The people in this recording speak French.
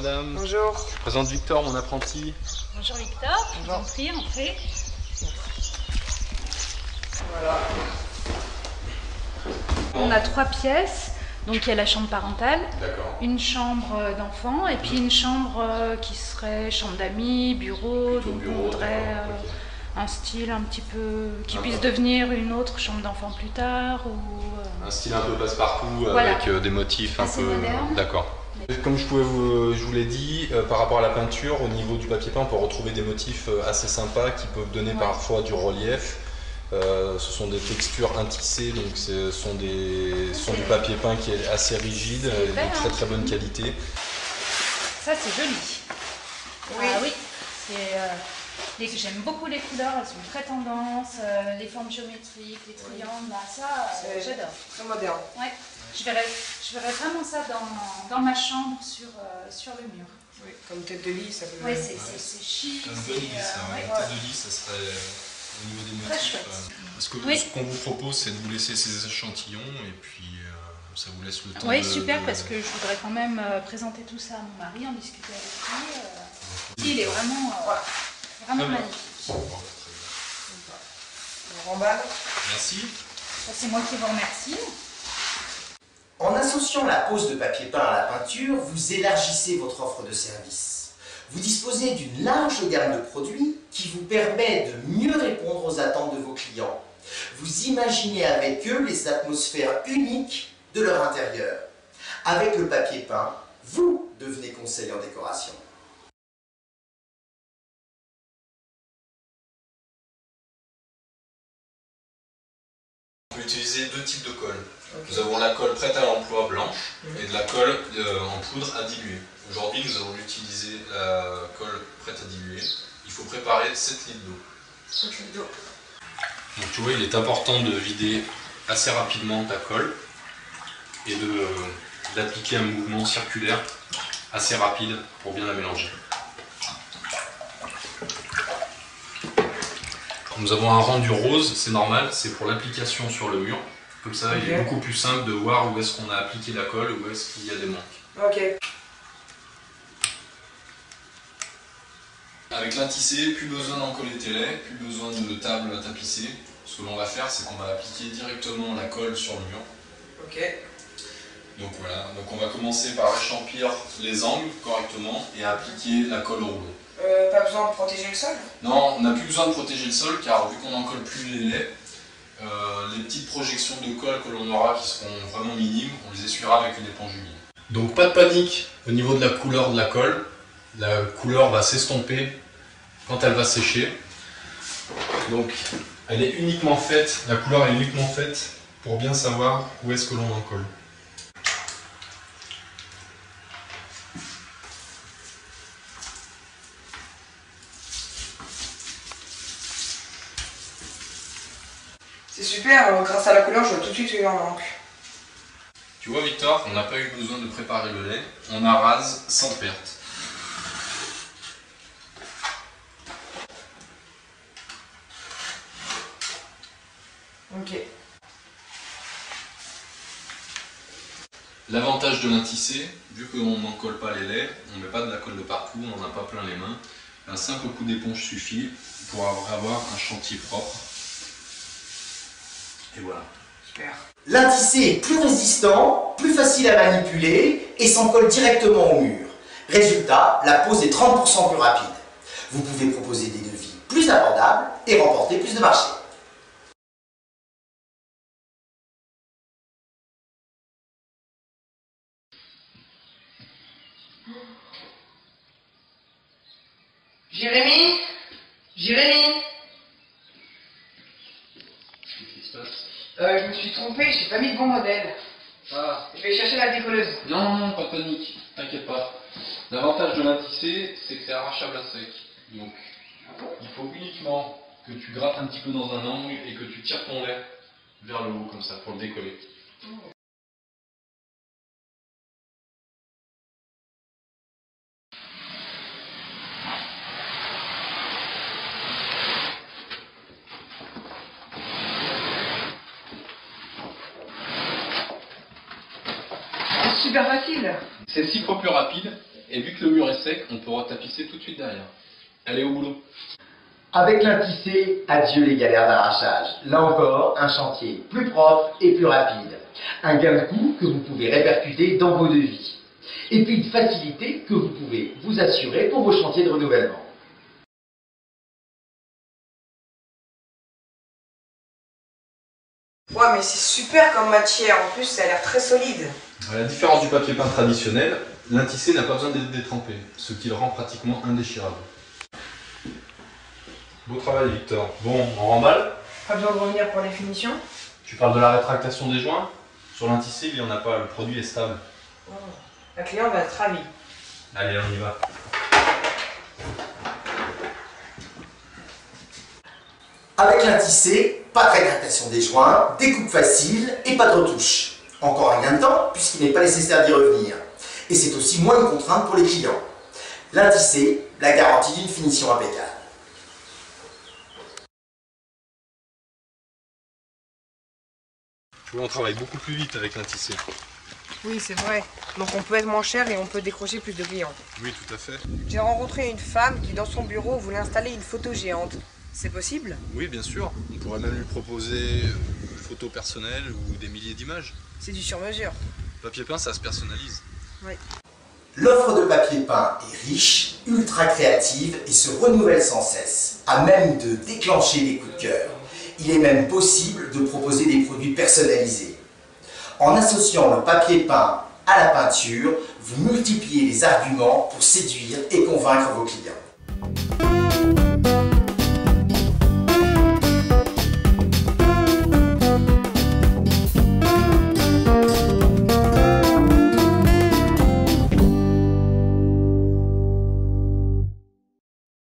madame. Bonjour. Je présente Victor, mon apprenti. Bonjour Victor, je vous en prie, entrez. Voilà. On a 3 pièces, donc il y a la chambre parentale, une chambre d'enfant et puis une chambre qui serait chambre d'amis, bureau, donc on voudrait un style un petit peu qui puisse devenir une autre chambre d'enfant plus tard ou un style un peu passe-partout voilà. avec des motifs assez un peu moderne. D'accord. Comme je vous l'ai dit, par rapport à la peinture, au niveau du papier peint, on peut retrouver des motifs assez sympas qui peuvent donner parfois du relief. Ce sont des textures intissées, donc ce sont du papier peint qui est assez rigide, de très très bonne qualité. Ça c'est joli. Oui. Ah oui, j'aime beaucoup les couleurs, elles sont très tendance, les formes géométriques, les triangles, bah, ça j'adore. Très moderne. Ouais. Je verrais vraiment ça dans ma chambre sur le mur. Oui, comme tête de lit, ça peut. Oui, c'est chic. Une bonne lit, tête de lit, ça serait au niveau des très motifs. chouette. Parce que Oui. ce qu'on vous propose, c'est de vous laisser ces échantillons et puis ça vous laisse le temps. Oui, super, parce que je voudrais quand même présenter tout ça à mon mari, en discuter avec lui. Il est vraiment, vraiment magnifique. Bon, On remballe. merci. Ça, c'est moi qui vous remercie. En associant la pose de papier peint à la peinture, vous élargissez votre offre de service. Vous disposez d'une large gamme de produits qui vous permet de mieux répondre aux attentes de vos clients. Vous imaginez avec eux les atmosphères uniques de leur intérieur. Avec le papier peint, vous devenez conseiller en décoration. On peut utiliser deux types de colle. Nous avons la colle prête à l'emploi blanche et de la colle en poudre à diluer. Aujourd'hui, nous allons utiliser la colle prête à diluer. Il faut préparer 7 litres d'eau. 7 litres d'eau. Donc tu vois, il est important de vider assez rapidement ta colle et d'appliquer un mouvement circulaire assez rapide pour bien la mélanger. Nous avons un rendu rose, c'est normal, c'est pour l'application sur le mur. Comme ça, il est beaucoup plus simple de voir où est-ce qu'on a appliqué la colle, où est-ce qu'il y a des manques. Ok. Avec l'intissé, plus besoin d'encoller tes laits, plus besoin de table à tapisser. Ce que l'on va faire, c'est qu'on va appliquer directement la colle sur le mur. Ok. Donc voilà, donc on va commencer par échampir les angles correctement et appliquer la colle au rouleau. Pas besoin de protéger le sol? Non, on n'a plus besoin de protéger le sol car vu qu'on n'encolle plus les laits, les petites projections de colle que l'on aura qui seront vraiment minimes, on les essuiera avec une éponge humide. Donc pas de panique au niveau de la couleur de la colle. La couleur va s'estomper quand elle va sécher. Donc elle est uniquement faite, la couleur est uniquement faite pour bien savoir où est-ce que l'on en colle. C'est super, grâce à la couleur, je vois tout de suite où il en manque. Tu vois Victor, on n'a pas eu besoin de préparer le lait, on arrase sans perte. Ok. L'avantage de l'intissé, vu qu'on n'encolle pas les laits, on ne met pas de la colle de partout, on n'en a pas plein les mains, un simple coup d'éponge suffit pour avoir un chantier propre. Et voilà. Super. L'intissé est plus résistant, plus facile à manipuler et s'encolle directement au mur. Résultat, la pose est 30% plus rapide. Vous pouvez proposer des devis plus abordables et remporter plus de marché. Jérémy? Jérémy? Qu'est-ce qui se passe? Je me suis trompé, j'ai pas mis le bon modèle. Ah. Je vais chercher la décolleuse. Non, non, pas de panique, t'inquiète pas. L'avantage de l'intissé, c'est que c'est arrachable à sec. Donc, il faut uniquement que tu grattes un petit peu dans un angle et que tu tires ton lait vers le haut comme ça pour le décoller. C'est super facile. C'est 6 fois plus rapide et vu que le mur est sec, on peut retapisser tout de suite derrière. Allez, au boulot. Avec l'Intissé, adieu les galères d'arrachage. Là encore, un chantier plus propre et plus rapide. Un gain de coût que vous pouvez répercuter dans vos devis. Et puis une facilité que vous pouvez vous assurer pour vos chantiers de renouvellement. Ouais, mais c'est super comme matière. En plus, ça a l'air très solide. À la différence du papier peint traditionnel, l'Intissé n'a pas besoin d'être détrempé, ce qui le rend pratiquement indéchirable. Beau travail, Victor. Bon, on remballe? Pas besoin de revenir pour les finitions. Tu parles de la rétractation des joints? Sur l'Intissé, il n'y en a pas, le produit est stable. Oh. La cliente va être ravie. Allez, on y va. Avec l'Intissé, pas de rétractation des joints, découpe facile et pas de retouche. Encore un gain de temps puisqu'il n'est pas nécessaire d'y revenir. Et c'est aussi moins de contraintes pour les clients. L'Intissé, la garantie d'une finition impeccable. On travaille beaucoup plus vite avec l'Intissé. Oui, c'est vrai. Donc on peut être moins cher et on peut décrocher plus de clients. Oui, tout à fait. J'ai rencontré une femme qui, dans son bureau, voulait installer une photo géante. C'est possible? Oui, bien sûr. On pourrait même lui proposer une photo personnelle ou des milliers d'images. C'est du sur-mesure. Papier peint, ça se personnalise. Oui. L'offre de papier peint est riche, ultra créative et se renouvelle sans cesse, à même de déclencher des coups de cœur. Il est même possible de proposer des produits personnalisés. En associant le papier peint à la peinture, vous multipliez les arguments pour séduire et convaincre vos clients.